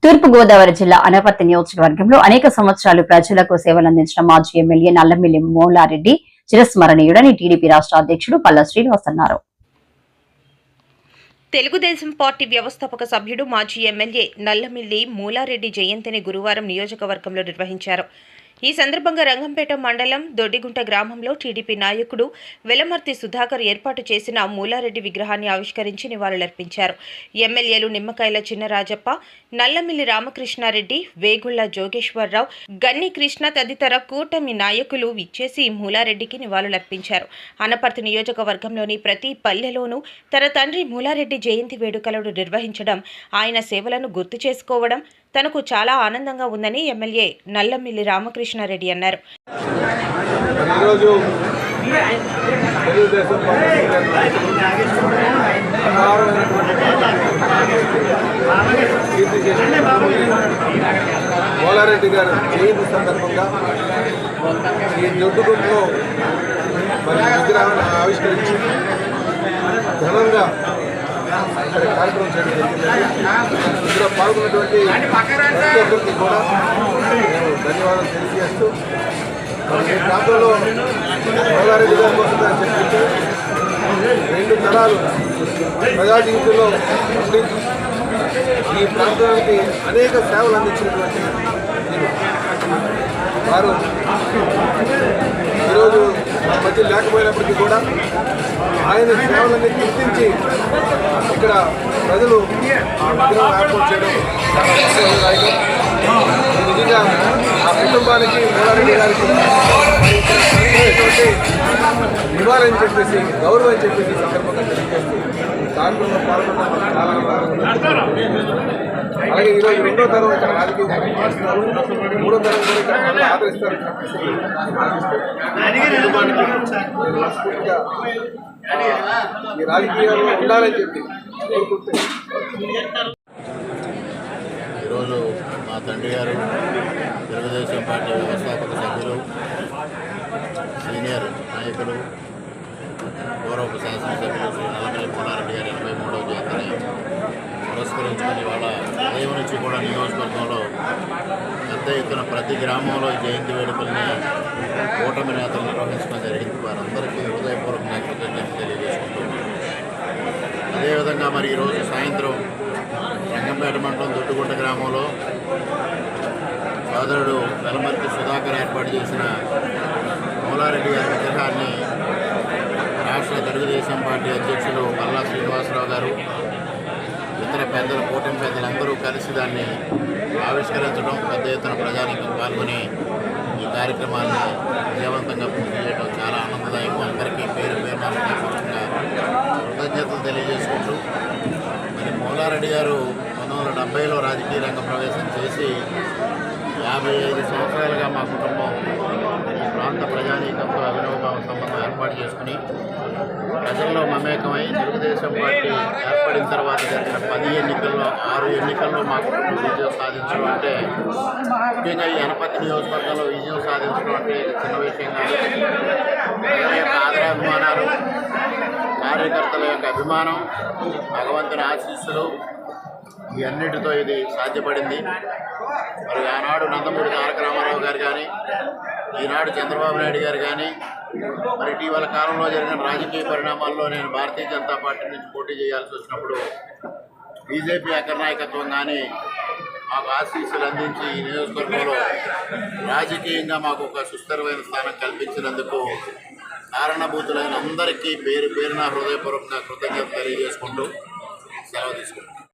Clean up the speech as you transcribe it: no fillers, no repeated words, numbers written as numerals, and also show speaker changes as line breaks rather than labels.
తూర్పుగోదావరి జిల్లా అనపర్తి నియోజకవర్గంలో అనేక సంవత్సరాలు ప్రజలకు సేవలందించిన మాజీ ఎమ్మెల్యే నల్లమిల్లి మూలారెడ్డి చిరస్మరణీయుడని టీడీపీ రాష్ట్ర అధ్యక్షుడు పల్లా శ్రీనివాస్ అన్నారు.
తెలుగుదేశం పార్టీ వ్యవస్థాపక సభ్యుడు మాజీ ఎమ్మెల్యే నల్లమిల్లి మూలారెడ్డి జయంతిని గురువారం నియోజకవర్గంలో నిర్వహించారు. ఈ సందర్భంగా రంగంపేట మండలం దొడ్డిగుంట గ్రామంలో టీడీపీ నాయకుడు వెలమర్తి సుధాకర్ ఏర్పాటు చేసిన మూలారెడ్డి విగ్రహాన్ని ఆవిష్కరించి నివాళులర్పించారు. ఎమ్మెల్యేలు నిమ్మకాయల చిన్నరాజప్ప, నల్లమిల్లి రామకృష్ణారెడ్డి, వేగుళ్ల జోగేశ్వరరావు, గన్ని కృష్ణ తదితర కూటమి నాయకులు విచ్చేసి మూలారెడ్డికి నివాళులర్పించారు. అనపర్తి నియోజకవర్గంలోని ప్రతి పల్లెలోనూ తన తండ్రి మూలారెడ్డి జయంతి వేడుకలను నిర్వహించడం, ఆయన సేవలను గుర్తు చేసుకోవడం తనకు చాలా ఆనందంగా ఉందని ఎమ్మెల్యే నల్లమిల్లి రామకృష్ణారెడ్డి అన్నారు.
మూలారెడ్డి గారు జయంతి సందర్భంగా ఈ దొడ్డుగుంటలో విగ్రహాన్ని ఆవిష్కరించి ఘనంగా ఇక్కడ కార్యక్రమం చేయడం జరిగింది. ఇందులో పాల్గొన్నటువంటి ప్రతి ఒక్కరికి కూడా నేను ధన్యవాదాలు తెలియజేస్తూ ఈ ప్రాంతంలో మూలారెడ్డి గారి కోసం చెప్పింది 2 తరాలు ప్రజా జీవితంలో ఉండి ఈ ప్రాంతానికి అనేక సేవలు అందించినటువంటి వారు ఈరోజు మా మధ్య లేకపోయినప్పటికీ కూడా ఆయన సేవలన్నీ గుర్తించి ఇక్కడ ప్రజలు ఆ విగ్రహం ఏర్పాటు చేయడం నిజంగా ఆ కుటుంబానికి మూలారెడ్డి గారికి నివారని చెప్పేసి గౌరవం అని చెప్పేసి సందర్భంగా తెలియజేస్తూ కార్యక్రమంలో పాల్గొనడం చాలా అలాగే ఈరోజు 2వ తరం ఇక్కడ రాజకీయ చేస్తున్నారు, 3వ తరం కూడా ఇక్కడ ఆదరిస్తారు. ఈ రాజకీయాల్లో ఉండాలని చెప్పి
ఈరోజు మా తండ్రి గారు తెలుగుదేశం పార్టీ వ్యవస్థాపక సభ్యులు, సీనియర్ నాయకులు, పూర్వపు శాసనసభ్యులు శ్రీ నల్లమిల్లి మూలారెడ్డి గారి 83వ జయంతిని పురస్కరించుకుని వాళ్ళ ఉదయం నుంచి కూడా నియోజకవర్గంలో పెద్ద ఎత్తున ప్రతి గ్రామంలో జయంతి వేడుకల్ని కూటమి నేతలు నిర్వహించడం జరిగింది. వారందరికీ హృదయపూర్వక కృతజ్ఞతలు తెలియజేసుకుంటున్నాం. అదేవిధంగా మరి ఈరోజు సాయంత్రం రంగంపేట మండలం దొడ్డుగుంట గ్రామంలో సోదరుడు వెలమర్తి సుధాకర్ ఏర్పాటు చేసిన మూలారెడ్డి గారి విగ్రహాన్ని రాష్ట్ర తెలుగుదేశం పార్టీ అధ్యక్షులు పల్లా శ్రీనివాసరావు గారు, ఇతర పెద్దలు, కూటమి పెద్దలందరూ కలిసి దాన్ని ఆవిష్కరించడం, పెద్ద ఎత్తున ప్రజానీకం పాల్గొని ఈ కార్యక్రమాన్ని విజయవంతంగా పూర్తి చేయడం చాలా ఆనందదాయకం. అందరికీ పేరు పేరున కృతజ్ఞతలు తెలియజేసుకుంటూ మరి మూలారెడ్డి గారు 1970లో రాజకీయ రంగ ప్రవేశం చేసి 55 సంవత్సరాలుగా మా కుటుంబం ఈ ప్రాంత ప్రజానీకంతో అవినోభావ సంబంధం ఏర్పాటు చేసుకుని ప్రజల్లో మమేకమై తెలుగుదేశం పార్టీ ఏర్పడిన తర్వాత జరిగిన 10 ఎన్నికల్లో 6 ఎన్నికల్లో మా కుటుంబం విజయం సాధించడం అంటే, ముఖ్యంగా ఈ అనపర్తి నియోజకవర్గంలో విజయం సాధించడం అంటే చిన్న విషయం కాదు. ప్రజల యొక్క ఆదరాభిమానాలు, కార్యకర్తల యొక్క అభిమానం, భగవంతుని ఆశీస్సులు, ఈ అన్నిటితో ఇది సాధ్యపడింది. మరి ఆనాడు నందమూరి తారక రామారావు గారు కానీ, ఈనాడు చంద్రబాబు నాయుడు గారు కానీ, మరి ఇటీవల కాలంలో జరిగిన రాజకీయ పరిణామాల్లో నేను భారతీయ జనతా పార్టీ నుంచి పోటీ చేయాల్సి వచ్చినప్పుడు బీజేపీ అగ్రనాయకత్వం కానీ మాకు ఆశీస్సులు అందించి ఈ నియోజకవర్గంలో రాజకీయంగా మాకు ఒక సుస్థిరమైన స్థానం కల్పించినందుకు కారణభూతులైన అందరికీ పేరు పేరున హృదయపూర్వకంగా కృతజ్ఞతలు తెలియజేసుకుంటూ సెలవు తీసుకుంటాం.